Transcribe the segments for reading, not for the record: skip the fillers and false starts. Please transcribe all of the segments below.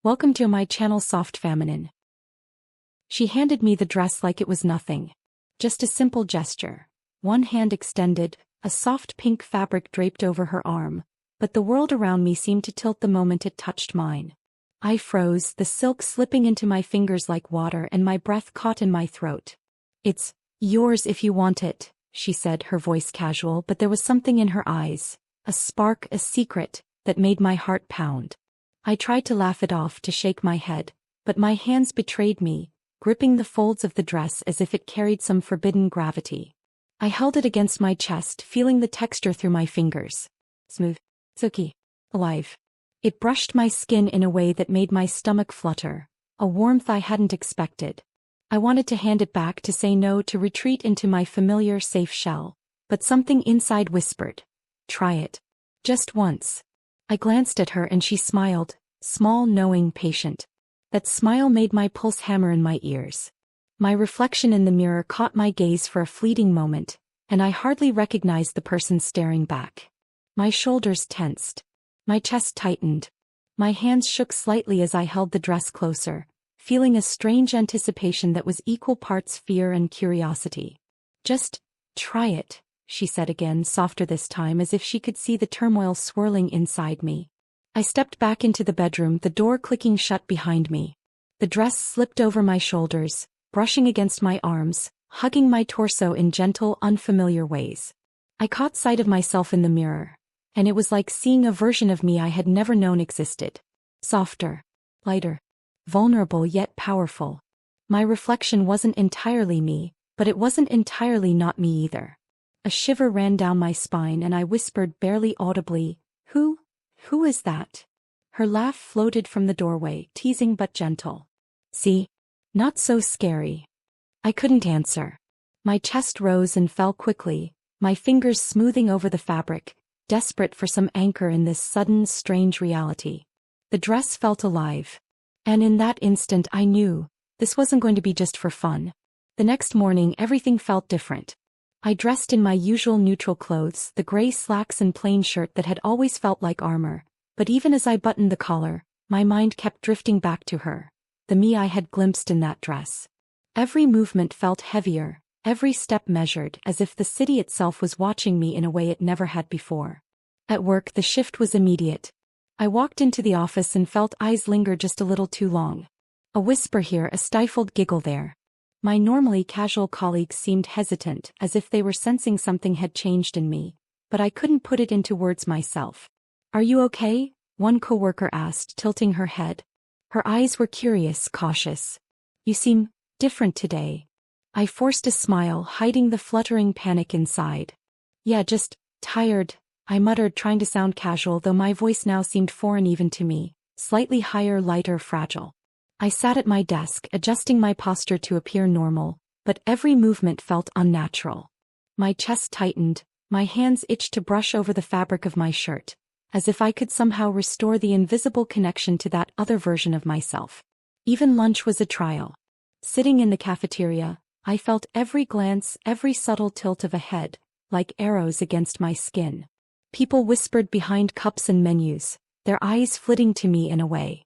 Welcome to my channel Soft Feminine. She handed me the dress like it was nothing. Just a simple gesture. One hand extended, a soft pink fabric draped over her arm, but the world around me seemed to tilt the moment it touched mine. I froze, the silk slipping into my fingers like water and my breath caught in my throat. "It's yours if you want it," she said, her voice casual, but there was something in her eyes, a spark, a secret, that made my heart pound. I tried to laugh it off, to shake my head, but my hands betrayed me, gripping the folds of the dress as if it carried some forbidden gravity. I held it against my chest, feeling the texture through my fingers. Smooth, silky, alive. It brushed my skin in a way that made my stomach flutter, a warmth I hadn't expected. I wanted to hand it back, to say no, to retreat into my familiar safe shell, but something inside whispered, "Try it. Just once." I glanced at her and she smiled, small, knowing, patient. That smile made my pulse hammer in my ears. My reflection in the mirror caught my gaze for a fleeting moment, and I hardly recognized the person staring back. My shoulders tensed. My chest tightened. My hands shook slightly as I held the dress closer, feeling a strange anticipation that was equal parts fear and curiosity. "Just try it," she said again, softer this time, as if she could see the turmoil swirling inside me. I stepped back into the bedroom, the door clicking shut behind me. The dress slipped over my shoulders, brushing against my arms, hugging my torso in gentle, unfamiliar ways. I caught sight of myself in the mirror, and it was like seeing a version of me I had never known existed. Softer, lighter, vulnerable yet powerful. My reflection wasn't entirely me, but it wasn't entirely not me either. A shiver ran down my spine and I whispered barely audibly, Who is that?" Her laugh floated from the doorway, teasing but gentle. "See? Not so scary." I couldn't answer. My chest rose and fell quickly, my fingers smoothing over the fabric, desperate for some anchor in this sudden, strange reality. The dress felt alive. And in that instant I knew, this wasn't going to be just for fun. The next morning everything felt different. I dressed in my usual neutral clothes, the gray slacks and plain shirt that had always felt like armor, but even as I buttoned the collar, my mind kept drifting back to her, the me I had glimpsed in that dress. Every movement felt heavier, every step measured, as if the city itself was watching me in a way it never had before. At work the shift was immediate. I walked into the office and felt eyes linger just a little too long. A whisper here, a stifled giggle there. My normally casual colleagues seemed hesitant, as if they were sensing something had changed in me, but I couldn't put it into words myself. "Are you okay?" one coworker asked, tilting her head. Her eyes were curious, cautious. "You seem different today." I forced a smile, hiding the fluttering panic inside. "Yeah, just tired," I muttered, trying to sound casual, though my voice now seemed foreign even to me, slightly higher, lighter, fragile. I sat at my desk, adjusting my posture to appear normal, but every movement felt unnatural. My chest tightened, my hands itched to brush over the fabric of my shirt, as if I could somehow restore the invisible connection to that other version of myself. Even lunch was a trial. Sitting in the cafeteria, I felt every glance, every subtle tilt of a head, like arrows against my skin. People whispered behind cups and menus, their eyes flitting to me in a way.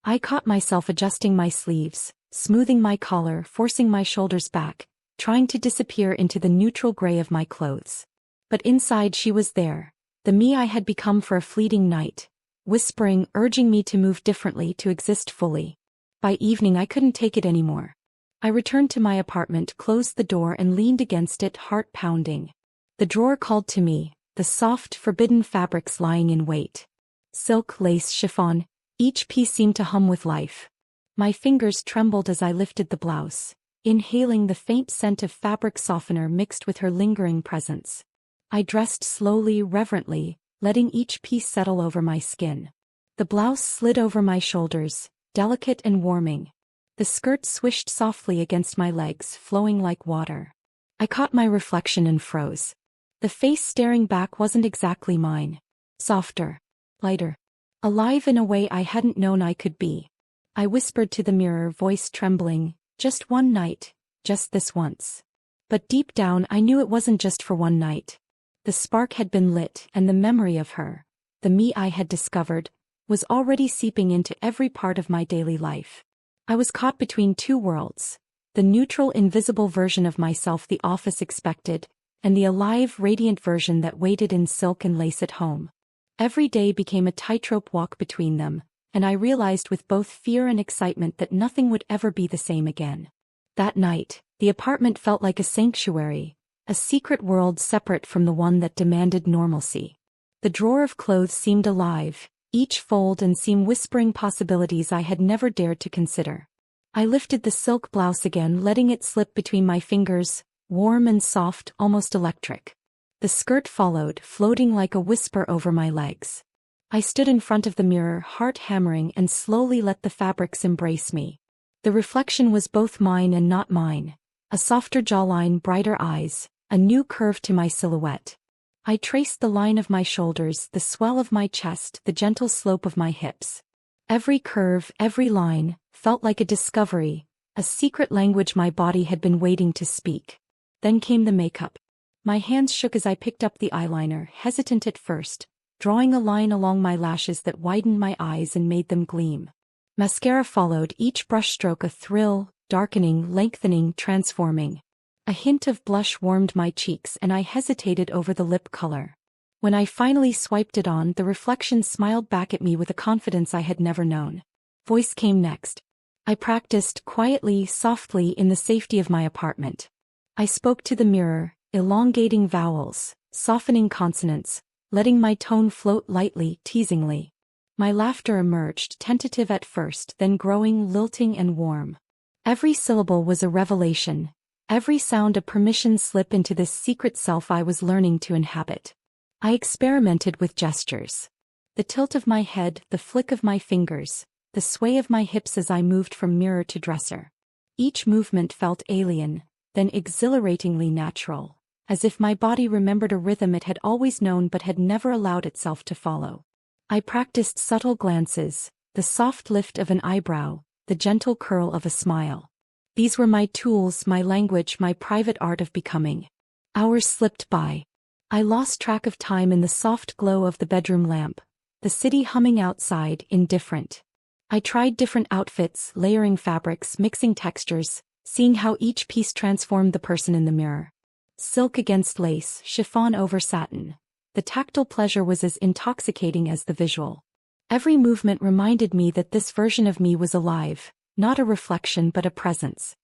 I caught myself adjusting my sleeves, smoothing my collar, forcing my shoulders back, trying to disappear into the neutral gray of my clothes. But inside she was there, the me I had become for a fleeting night, whispering, urging me to move differently, to exist fully. By evening I couldn't take it anymore. I returned to my apartment, closed the door and leaned against it, heart pounding. The drawer called to me, the soft, forbidden fabrics lying in wait. Silk, lace, chiffon. Each piece seemed to hum with life. My fingers trembled as I lifted the blouse, inhaling the faint scent of fabric softener mixed with her lingering presence. I dressed slowly, reverently, letting each piece settle over my skin. The blouse slid over my shoulders, delicate and warming. The skirt swished softly against my legs, flowing like water. I caught my reflection and froze. The face staring back wasn't exactly mine. Softer, lighter, alive in a way I hadn't known I could be. I whispered to the mirror, voice trembling, "Just one night, just this once." But deep down I knew it wasn't just for one night. The spark had been lit, and the memory of her, the me I had discovered, was already seeping into every part of my daily life. I was caught between two worlds: the neutral, invisible version of myself the office expected, and the alive, radiant version that waited in silk and lace at home. Every day became a tightrope walk between them, and I realized with both fear and excitement that nothing would ever be the same again. That night, the apartment felt like a sanctuary, a secret world separate from the one that demanded normalcy. The drawer of clothes seemed alive, each fold and seam whispering possibilities I had never dared to consider. I lifted the silk blouse again, letting it slip between my fingers, warm and soft, almost electric. The skirt followed, floating like a whisper over my legs. I stood in front of the mirror, heart hammering, and slowly let the fabrics embrace me. The reflection was both mine and not mine. A softer jawline, brighter eyes, a new curve to my silhouette. I traced the line of my shoulders, the swell of my chest, the gentle slope of my hips. Every curve, every line, felt like a discovery, a secret language my body had been waiting to speak. Then came the makeup. My hands shook as I picked up the eyeliner, hesitant at first, drawing a line along my lashes that widened my eyes and made them gleam. Mascara followed, each brushstroke a thrill, darkening, lengthening, transforming. A hint of blush warmed my cheeks and I hesitated over the lip color. When I finally swiped it on, the reflection smiled back at me with a confidence I had never known. Voice came next. I practiced quietly, softly, in the safety of my apartment. I spoke to the mirror, elongating vowels, softening consonants, letting my tone float lightly, teasingly. My laughter emerged, tentative at first, then growing, lilting and warm. Every syllable was a revelation, every sound a permission slip into this secret self I was learning to inhabit. I experimented with gestures. The tilt of my head, the flick of my fingers, the sway of my hips as I moved from mirror to dresser. Each movement felt alien, then exhilaratingly natural, as if my body remembered a rhythm it had always known but had never allowed itself to follow. I practiced subtle glances, the soft lift of an eyebrow, the gentle curl of a smile. These were my tools, my language, my private art of becoming. Hours slipped by. I lost track of time in the soft glow of the bedroom lamp, the city humming outside, indifferent. I tried different outfits, layering fabrics, mixing textures, seeing how each piece transformed the person in the mirror. Silk against lace, chiffon over satin. The tactile pleasure was as intoxicating as the visual. Every movement reminded me that this version of me was alive, not a reflection but a presence.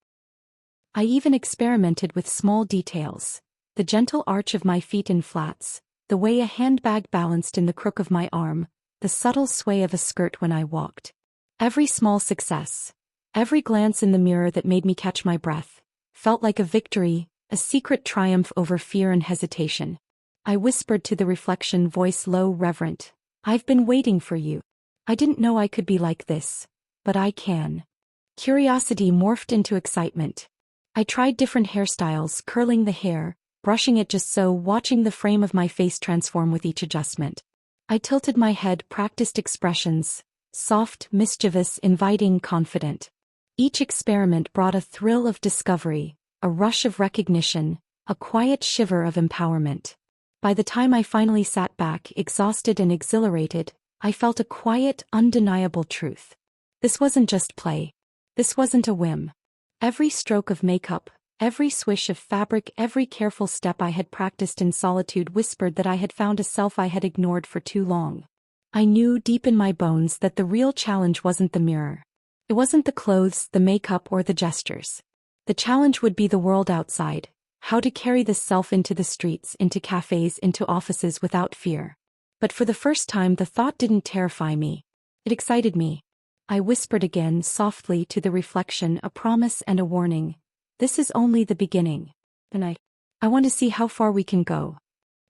I even experimented with small details. The gentle arch of my feet in flats, the way a handbag balanced in the crook of my arm, the subtle sway of a skirt when I walked. Every small success, every glance in the mirror that made me catch my breath, felt like a victory, a secret triumph over fear and hesitation. I whispered to the reflection, voice low, reverent, "I've been waiting for you. I didn't know I could be like this, but I can." Curiosity morphed into excitement. I tried different hairstyles, curling the hair, brushing it just so, watching the frame of my face transform with each adjustment. I tilted my head, practiced expressions, soft, mischievous, inviting, confident. Each experiment brought a thrill of discovery, a rush of recognition, a quiet shiver of empowerment. By the time I finally sat back, exhausted and exhilarated, I felt a quiet, undeniable truth. This wasn't just play. This wasn't a whim. Every stroke of makeup, every swish of fabric, every careful step I had practiced in solitude whispered that I had found a self I had ignored for too long. I knew deep in my bones that the real challenge wasn't the mirror. It wasn't the clothes, the makeup, or the gestures. The challenge would be the world outside, how to carry this self into the streets, into cafes, into offices without fear. But for the first time the thought didn't terrify me. It excited me. I whispered again, softly, to the reflection, a promise and a warning. This is only the beginning. And I want to see how far we can go.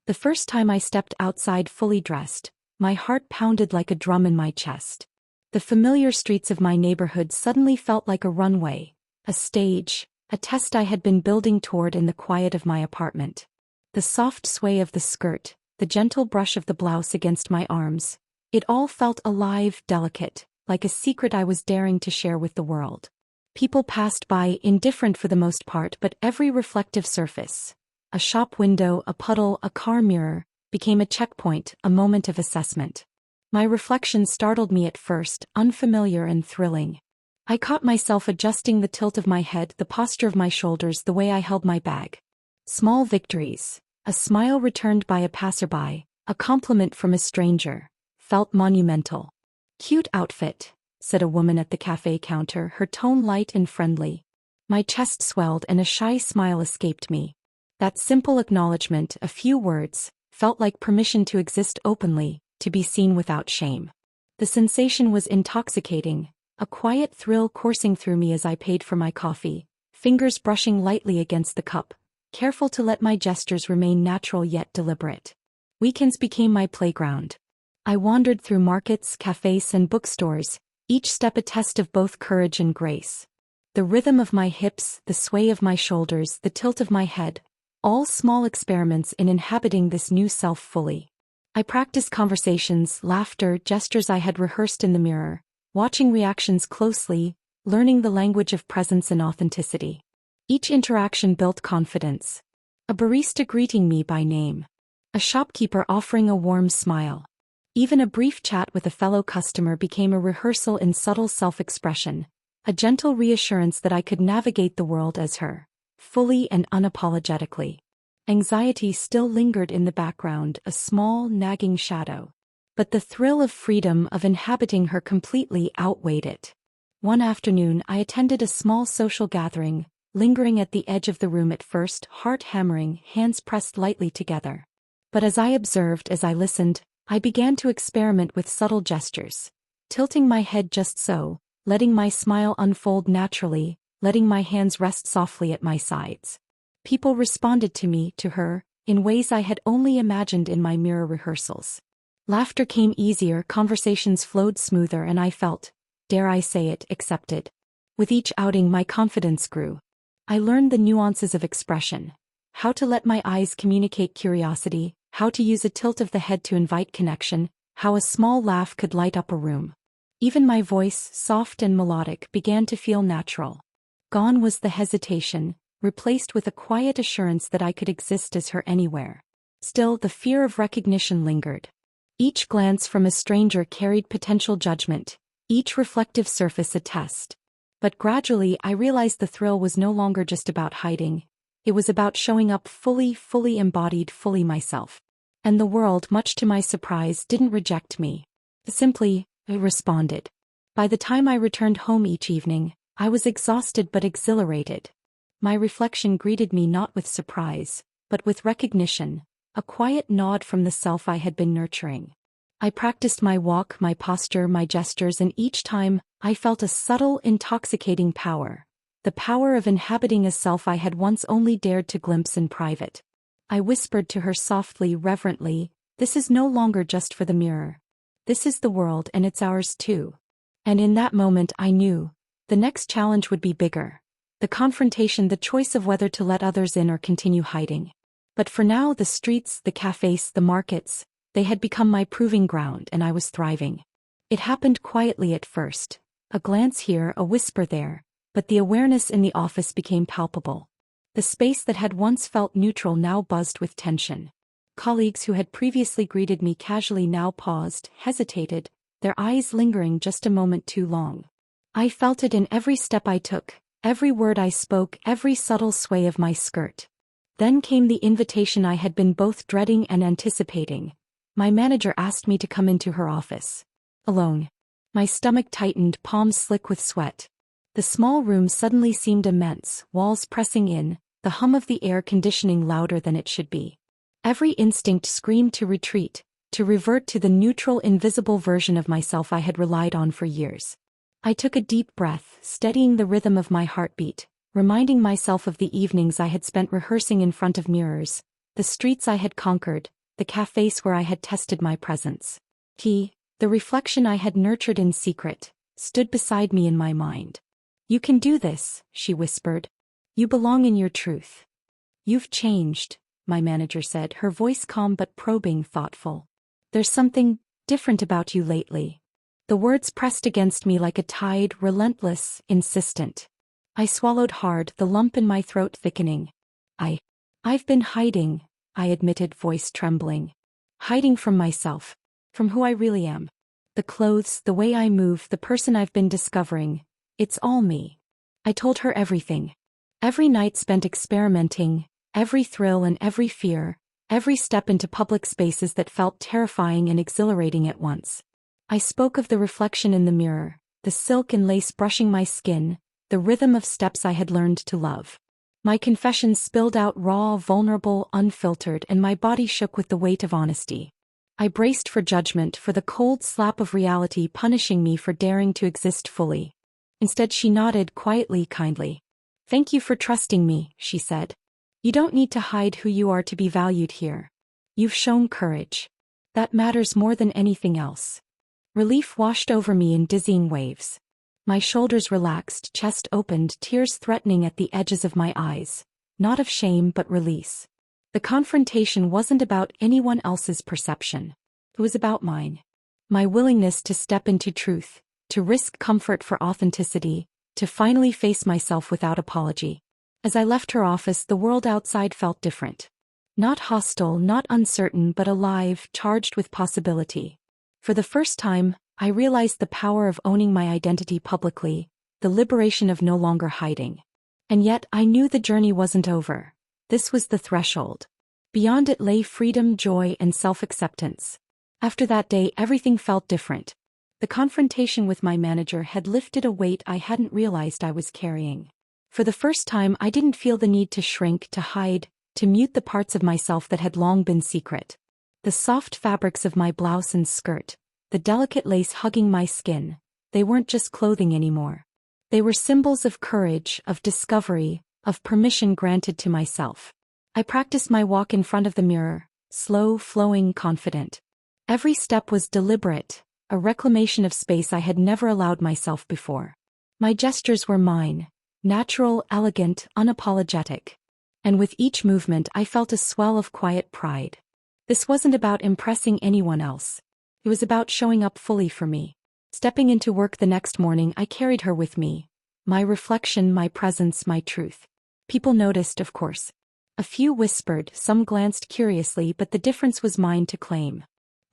The first time I stepped outside fully dressed, my heart pounded like a drum in my chest. The familiar streets of my neighborhood suddenly felt like a runway, a stage, a test I had been building toward in the quiet of my apartment. The soft sway of the skirt, the gentle brush of the blouse against my arms, it all felt alive, delicate, like a secret I was daring to share with the world. People passed by, indifferent for the most part, but every reflective surface, a shop window, a puddle, a car mirror, became a checkpoint, a moment of assessment. My reflection startled me at first, unfamiliar and thrilling. I caught myself adjusting the tilt of my head, the posture of my shoulders, the way I held my bag. Small victories, a smile returned by a passerby, a compliment from a stranger, felt monumental. "Cute outfit," said a woman at the cafe counter, her tone light and friendly. My chest swelled and a shy smile escaped me. That simple acknowledgement, a few words, felt like permission to exist openly, to be seen without shame. The sensation was intoxicating, a quiet thrill coursing through me as I paid for my coffee, fingers brushing lightly against the cup, careful to let my gestures remain natural yet deliberate. Weekends became my playground. I wandered through markets, cafes, and bookstores, each step a test of both courage and grace. The rhythm of my hips, the sway of my shoulders, the tilt of my head, all small experiments in inhabiting this new self fully. I practiced conversations, laughter, gestures I had rehearsed in the mirror, watching reactions closely, learning the language of presence and authenticity. Each interaction built confidence. A barista greeting me by name. A shopkeeper offering a warm smile. Even a brief chat with a fellow customer became a rehearsal in subtle self-expression, a gentle reassurance that I could navigate the world as her, fully and unapologetically. Anxiety still lingered in the background, a small, nagging shadow. But the thrill of freedom, of inhabiting her completely, outweighed it. One afternoon I attended a small social gathering, lingering at the edge of the room at first, heart hammering, hands pressed lightly together. But as I observed, as I listened, I began to experiment with subtle gestures, tilting my head just so, letting my smile unfold naturally, letting my hands rest softly at my sides. People responded to me, to her, in ways I had only imagined in my mirror rehearsals. Laughter came easier, conversations flowed smoother, and I felt, dare I say it, accepted. With each outing my confidence grew. I learned the nuances of expression, how to let my eyes communicate curiosity, how to use a tilt of the head to invite connection, how a small laugh could light up a room. Even my voice, soft and melodic, began to feel natural. Gone was the hesitation, replaced with a quiet assurance that I could exist as her anywhere. Still, the fear of recognition lingered. Each glance from a stranger carried potential judgment, each reflective surface a test. But gradually I realized the thrill was no longer just about hiding. It was about showing up fully embodied, fully myself. And the world, much to my surprise, didn't reject me. Simply, it responded. By the time I returned home each evening, I was exhausted but exhilarated. My reflection greeted me not with surprise, but with recognition, a quiet nod from the self I had been nurturing. I practiced my walk, my posture, my gestures, and each time, I felt a subtle, intoxicating power. The power of inhabiting a self I had once only dared to glimpse in private. I whispered to her softly, reverently, "This is no longer just for the mirror. This is the world, and it's ours too." And in that moment I knew, the next challenge would be bigger. The confrontation, the choice of whether to let others in or continue hiding. But for now, the streets, the cafes, the markets, they had become my proving ground, and I was thriving. It happened quietly at first, a glance here, a whisper there, but the awareness in the office became palpable. The space that had once felt neutral now buzzed with tension. Colleagues who had previously greeted me casually now paused, hesitated, their eyes lingering just a moment too long. I felt it in every step I took, every word I spoke, every subtle sway of my skirt. Then came the invitation I had been both dreading and anticipating. My manager asked me to come into her office. Alone. My stomach tightened, palms slick with sweat. The small room suddenly seemed immense, walls pressing in, the hum of the air conditioning louder than it should be. Every instinct screamed to retreat, to revert to the neutral, invisible version of myself I had relied on for years. I took a deep breath, steadying the rhythm of my heartbeat, reminding myself of the evenings I had spent rehearsing in front of mirrors, the streets I had conquered, the cafes where I had tested my presence. He, the reflection I had nurtured in secret, stood beside me in my mind. "You can do this," she whispered. "You belong in your truth." "You've changed," my manager said, her voice calm but probing, thoughtful. "There's something different about you lately." The words pressed against me like a tide, relentless, insistent. I swallowed hard, the lump in my throat thickening. I've been hiding, I admitted, voice trembling. Hiding from myself. From who I really am. The clothes, the way I move, the person I've been discovering. It's all me. I told her everything. Every night spent experimenting, every thrill and every fear, every step into public spaces that felt terrifying and exhilarating at once. I spoke of the reflection in the mirror, the silk and lace brushing my skin, the rhythm of steps I had learned to love. My confessions spilled out raw, vulnerable, unfiltered, and my body shook with the weight of honesty. I braced for judgment, for the cold slap of reality punishing me for daring to exist fully. Instead, she nodded quietly, kindly. "Thank you for trusting me," she said. "You don't need to hide who you are to be valued here. You've shown courage. That matters more than anything else." Relief washed over me in dizzying waves. My shoulders relaxed, chest opened, tears threatening at the edges of my eyes. Not of shame, but release. The confrontation wasn't about anyone else's perception. It was about mine. My willingness to step into truth, to risk comfort for authenticity, to finally face myself without apology. As I left her office, the world outside felt different. Not hostile, not uncertain, but alive, charged with possibility. For the first time, I realized the power of owning my identity publicly, the liberation of no longer hiding. And yet, I knew the journey wasn't over. This was the threshold. Beyond it lay freedom, joy, and self-acceptance. After that day, everything felt different. The confrontation with my manager had lifted a weight I hadn't realized I was carrying. For the first time, I didn't feel the need to shrink, to hide, to mute the parts of myself that had long been secret. The soft fabrics of my blouse and skirt, the delicate lace hugging my skin, they weren't just clothing anymore. They were symbols of courage, of discovery, of permission granted to myself. I practiced my walk in front of the mirror, slow, flowing, confident. Every step was deliberate, a reclamation of space I had never allowed myself before. My gestures were mine, natural, elegant, unapologetic. And with each movement I felt a swell of quiet pride. This wasn't about impressing anyone else. It was about showing up fully for me. Stepping into work the next morning, I carried her with me. My reflection, my presence, my truth. People noticed, of course. A few whispered, some glanced curiously, but the difference was mine to claim.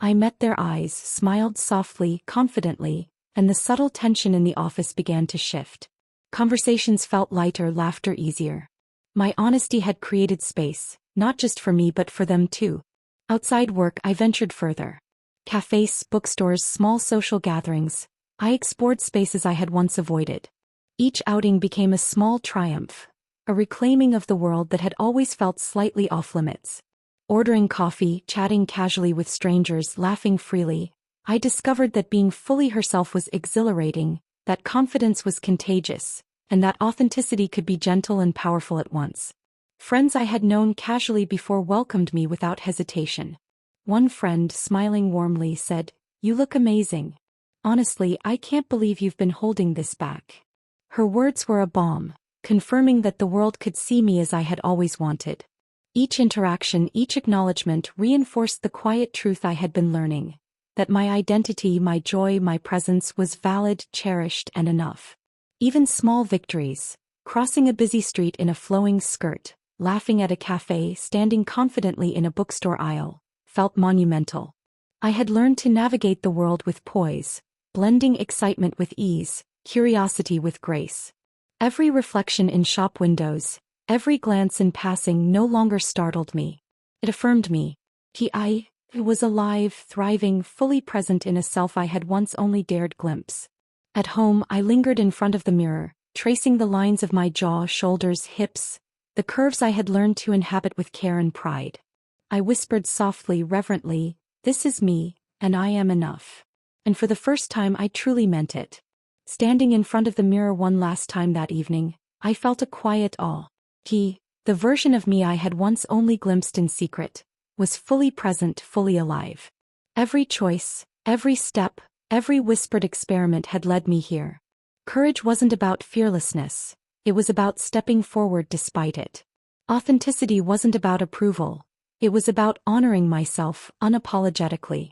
I met their eyes, smiled softly, confidently, and the subtle tension in the office began to shift. Conversations felt lighter, laughter easier. My honesty had created space, not just for me but for them too. Outside work, I ventured further. Cafes, bookstores, small social gatherings. I explored spaces I had once avoided. Each outing became a small triumph, a reclaiming of the world that had always felt slightly off limits. Ordering coffee, chatting casually with strangers, laughing freely, I discovered that being fully herself was exhilarating, that confidence was contagious, and that authenticity could be gentle and powerful at once. Friends I had known casually before welcomed me without hesitation. One friend, smiling warmly, said, "You look amazing. Honestly, I can't believe you've been holding this back." Her words were a balm, confirming that the world could see me as I had always wanted. Each interaction, each acknowledgement reinforced the quiet truth I had been learning, that my identity, my joy, my presence was valid, cherished, and enough. Even small victories, crossing a busy street in a flowing skirt, laughing at a cafe, standing confidently in a bookstore aisle, felt monumental. I had learned to navigate the world with poise, blending excitement with ease, curiosity with grace. Every reflection in shop windows, every glance in passing no longer startled me. It affirmed me. I was alive, thriving, fully present in a self I had once only dared glimpse. At home, I lingered in front of the mirror, tracing the lines of my jaw, shoulders, hips, the curves I had learned to inhabit with care and pride. I whispered softly, reverently, "This is me, and I am enough." And for the first time I truly meant it. Standing in front of the mirror one last time that evening, I felt a quiet awe. The version of me I had once only glimpsed in secret, was fully present, fully alive. Every choice, every step, every whispered experiment had led me here. Courage wasn't about fearlessness, it was about stepping forward despite it. Authenticity wasn't about approval, it was about honoring myself unapologetically.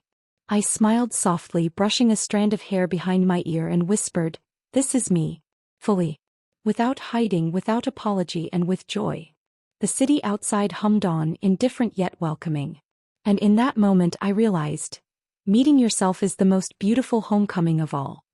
I smiled softly, brushing a strand of hair behind my ear, and whispered, "This is me, fully." Without hiding, without apology, and with joy. The city outside hummed on, indifferent yet welcoming. And in that moment I realized, Meeting yourself is the most beautiful homecoming of all.